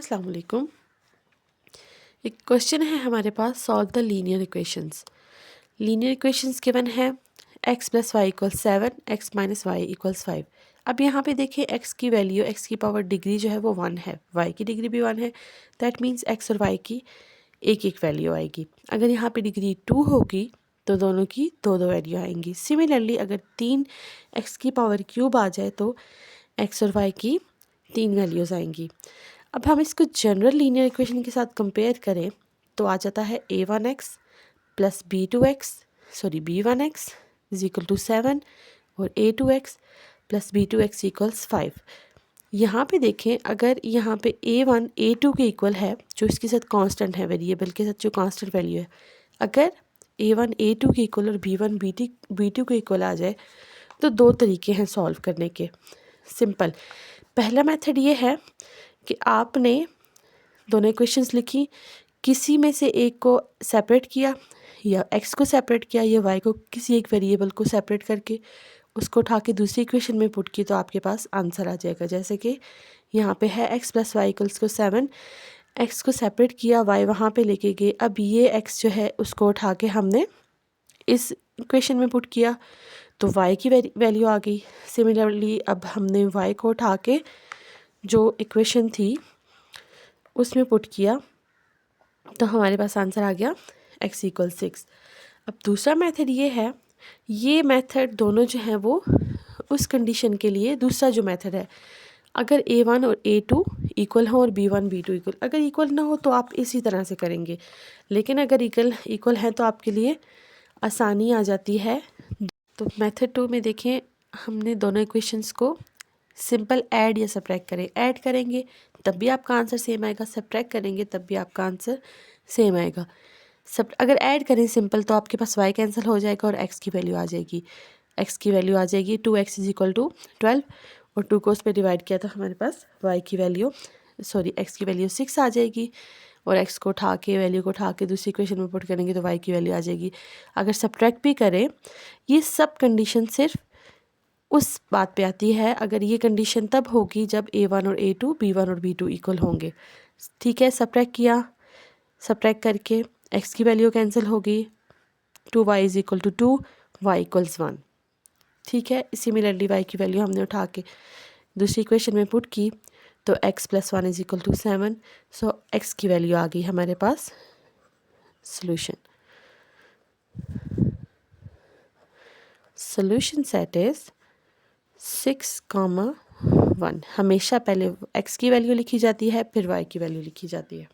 अस्सलाम वालेकुम। एक क्वेश्चन है हमारे पास, solve the linear equations. Linear equations given है x plus y equals 7, x minus y equals 5। अब यहाँ पे देखिए x की वैल्यू, x की पावर डिग्री जो है वो 1 है, y की डिग्री भी 1 है। दैट मीन्स x और y की एक एक वैल्यू आएगी। अगर यहाँ पे डिग्री 2 होगी तो दोनों की दो दो वैल्यू आएंगी। सिमिलरली अगर 3 x की पावर क्यूब आ जाए तो x और y की 3 वैल्यूज़ आएंगी। अब हम इसको जनरल लीनियर इक्वेशन के साथ कंपेयर करें तो आ जाता है a1x plus b1x is equal to 7 और a2x प्लस b2x इक्वल्स 5। यहाँ पे देखें, अगर यहाँ पे a1 a2 के इक्वल है, जो इसके साथ कांस्टेंट है, वेरिएबल के साथ जो कांस्टेंट वैल्यू है, अगर a1 a2 के इक्वल और b1 b2 के इक्वल आ जाए तो दो तरीके हैं सॉल्व करने के। सिंपल, पहला मेथड ये है कि आपने दोनों इक्वेशंस लिखी, किसी में से एक को सेपरेट किया, या x को सेपरेट किया या y को, किसी एक वेरिएबल को सेपरेट करके उसको उठा के दूसरी इक्वेशन में पुट की तो आपके पास आंसर आ जाएगा। जैसे कि यहाँ पे है x प्लस वाई इक्वल्स को 7, x को सेपरेट किया, y वहाँ पे लेके गए, अब ये x जो है उसको उठा के हमने इस इक्वेशन में पुट किया तो y की वैल्यू आ गई। सिमिलरली अब हमने y को उठा के जो इक्वेशन थी उसमें पुट किया तो हमारे पास आंसर आ गया x इक्वल 6। अब दूसरा मेथड ये है, ये मेथड दोनों जो हैं वो उस कंडीशन के लिए, दूसरा जो मेथड है, अगर a1 और a2 इक्वल हो और b1 b2 इक्वल, अगर इक्वल ना हो तो आप इसी तरह से करेंगे, लेकिन अगर इक्वल है तो आपके लिए आसानी आ जाती है। तो मेथड 2 में देखें, हमने दोनों इक्वेशंस को सिंपल ऐड या सब्ट्रैक्ट करें। ऐड करेंगे तब भी आपका आंसर सेम आएगा, सब्ट्रैक्ट करेंगे तब भी आपका आंसर सेम आएगा। अगर ऐड करें सिंपल तो आपके पास y कैंसिल हो जाएगा और x की वैल्यू आ जाएगी। x की वैल्यू आ जाएगी 2x इज इक्वल टू 12 और 2 को उस पर डिवाइड किया तो हमारे पास x की वैल्यू 6 आ जाएगी और x को उठा के, वैल्यू को उठा के दूसरी इक्वेशन में पुट करेंगे तो y की वैल्यू आ जाएगी। अगर सब्ट्रैक्ट भी करें, ये सब कंडीशन सिर्फ उस बात पे आती है, अगर ये कंडीशन तब होगी जब a1 और a2 b1 और b2 इक्वल होंगे। ठीक है, सब्ट्रैक्ट किया, सब्ट्रैक्ट करके x की वैल्यू कैंसिल होगी, 2y is equal to 2, y equals 1। ठीक है, सिमिलरली y की वैल्यू हमने उठा के दूसरी इक्वेशन में पुट की तो x plus 1 is equal to 7। So x की वैल्यू आ गई हमारे पास। Solution set is 6, 1। हमेशा पहले x की वैल्यू लिखी जाती है फिर y की वैल्यू लिखी जाती है।